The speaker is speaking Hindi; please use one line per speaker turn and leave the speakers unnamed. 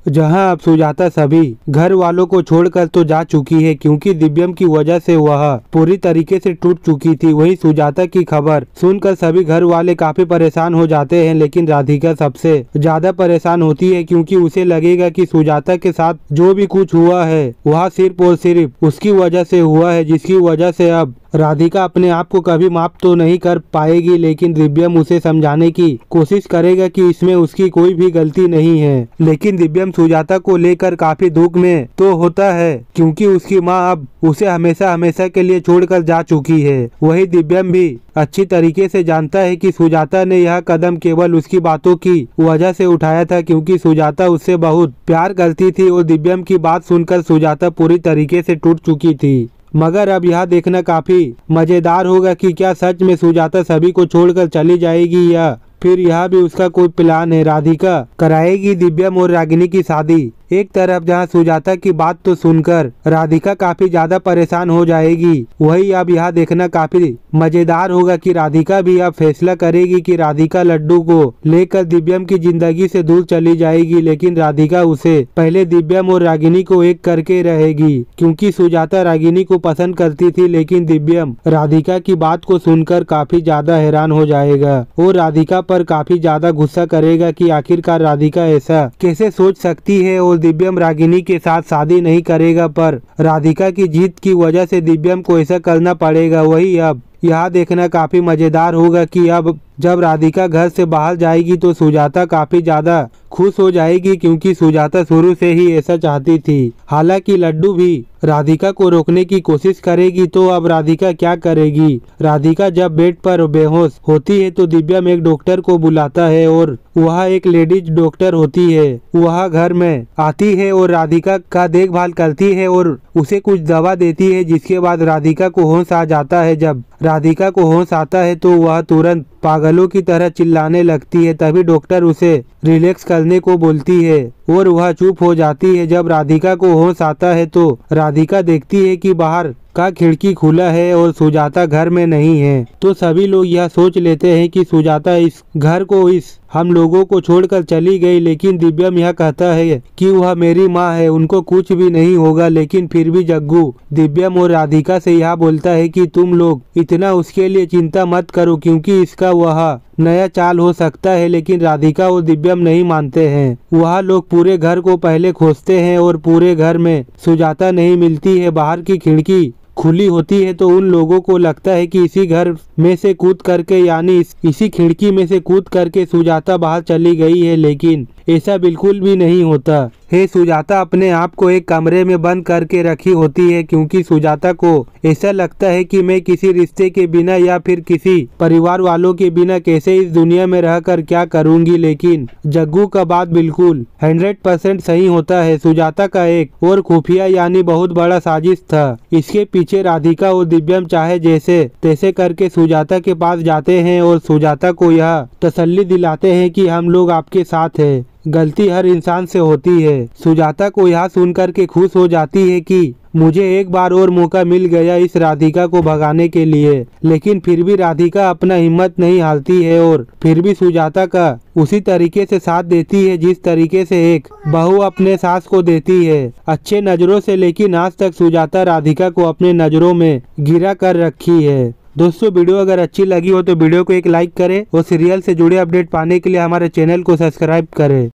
जहां अब सुजाता सभी घर वालों को छोड़कर तो जा चुकी है, क्योंकि दिव्यम की वजह से वह पूरी तरीके से टूट चुकी थी। वहीं सुजाता की खबर सुनकर सभी घर वाले काफी परेशान हो जाते हैं, लेकिन राधिका सबसे ज्यादा परेशान होती है, क्योंकि उसे लगेगा कि सुजाता के साथ जो भी कुछ हुआ है वह सिर्फ और सिर्फ उसकी वजह से हुआ है, जिसकी वजह से अब राधिका अपने आप को कभी माफ तो नहीं कर पाएगी। लेकिन दिव्यम उसे समझाने की कोशिश करेगा कि इसमें उसकी कोई भी गलती नहीं है। लेकिन दिव्यम सुजाता को लेकर काफी दुख में तो होता है, क्योंकि उसकी माँ अब उसे हमेशा हमेशा के लिए छोड़कर जा चुकी है। वही दिव्यम भी अच्छी तरीके से जानता है कि सुजाता ने यह कदम केवल उसकी बातों की वजह से उठाया था, क्योंकि सुजाता उससे बहुत प्यार करती थी और दिव्यम की बात सुनकर सुजाता पूरी तरीके से टूट चुकी थी। मगर अब यह देखना काफी मजेदार होगा कि क्या सच में सुजाता सभी को छोड़कर चली जाएगी, या फिर यह भी उसका कोई प्लान है। राधिका कराएगी दिव्यम और रागिनी की शादी। एक तरफ जहां सुजाता की बात तो सुनकर राधिका काफी ज्यादा परेशान हो जाएगी, वही अब यह देखना काफी मजेदार होगा कि राधिका भी अब फैसला करेगी कि राधिका लड्डू को लेकर दिव्यम की जिंदगी से दूर चली जाएगी। लेकिन राधिका उसे पहले दिव्यम और रागिनी को एक करके रहेगी, क्योंकि सुजाता रागिनी को पसंद करती थी। लेकिन दिव्यम राधिका की बात को सुनकर काफी ज्यादा हैरान हो जाएगा और राधिका पर काफी ज्यादा गुस्सा करेगा कि आखिरकार राधिका ऐसा कैसे सोच सकती है और दिव्यम रागिनी के साथ शादी नहीं करेगा। पर राधिका की जीत की वजह से दिव्यम को ऐसा करना पड़ेगा। वही अब यह देखना काफी मजेदार होगा कि अब जब राधिका घर से बाहर जाएगी तो सुजाता काफी ज्यादा खुश हो जाएगी, क्योंकि सुजाता शुरू से ही ऐसा चाहती थी। हालांकि लड्डू भी राधिका को रोकने की कोशिश करेगी, तो अब राधिका क्या करेगी। राधिका जब बेड पर बेहोश होती है तो दिव्यम एक डॉक्टर को बुलाता है और वह एक लेडीज डॉक्टर होती है। वह घर में आती है और राधिका का देखभाल करती है और उसे कुछ दवा देती है, जिसके बाद राधिका को होश आ जाता है। जब राधिका को होश आता है तो वह तुरंत पागलों की तरह चिल्लाने लगती है। तभी डॉक्टर उसे रिलैक्स करने को बोलती है और वह चुप हो जाती है। जब राधिका को होश आता है तो राधिका देखती है कि बाहर का खिड़की खुला है और सुजाता घर में नहीं है। तो सभी लोग यह सोच लेते हैं कि सुजाता इस घर को इस हम लोगों को छोड़कर चली गई। लेकिन दिव्यम यह कहता है कि वह मेरी माँ है, उनको कुछ भी नहीं होगा। लेकिन फिर भी जग्गू दिव्यम और राधिका से यह बोलता है कि तुम लोग इतना उसके लिए चिंता मत करो, क्योंकि इसका वह नया चाल हो सकता है। लेकिन राधिका और दिव्यम नहीं मानते हैं। वह लोग पूरे घर को पहले खोजते हैं और पूरे घर में सुजाता नहीं मिलती है। बाहर की खिड़की खुली होती है तो उन लोगों को लगता है कि इसी घर में से कूद करके, यानी इसी खिड़की में से कूद करके सुजाता बाहर चली गई है। लेकिन ऐसा बिल्कुल भी नहीं होता है। सुजाता अपने आप को एक कमरे में बंद करके रखी होती है, क्योंकि सुजाता को ऐसा लगता है कि मैं किसी रिश्ते के बिना या फिर किसी परिवार वालों के बिना कैसे इस दुनिया में रहकर क्या करूंगी। लेकिन जग्गू का बात बिल्कुल 100% सही होता है। सुजाता का एक और खुफिया यानी बहुत बड़ा साजिश था। इसके पीछे राधिका और दिव्यम चाहे जैसे तैसे करके सुजाता के पास जाते हैं और सुजाता को यह तसल्ली दिलाते हैं कि हम लोग आपके साथ हैं। गलती हर इंसान से होती है। सुजाता को यह सुनकर के खुश हो जाती है कि मुझे एक बार और मौका मिल गया इस राधिका को भगाने के लिए। लेकिन फिर भी राधिका अपना हिम्मत नहीं हारती है और फिर भी सुजाता का उसी तरीके से साथ देती है जिस तरीके से एक बहू अपने सास को देती है, अच्छे नजरों से। लेकिन आज तक सुजाता राधिका को अपने नजरों में गिरा कर रखी है। दोस्तों, वीडियो अगर अच्छी लगी हो तो वीडियो को एक लाइक करें और सीरियल से जुड़े अपडेट पाने के लिए हमारे चैनल को सब्सक्राइब करें।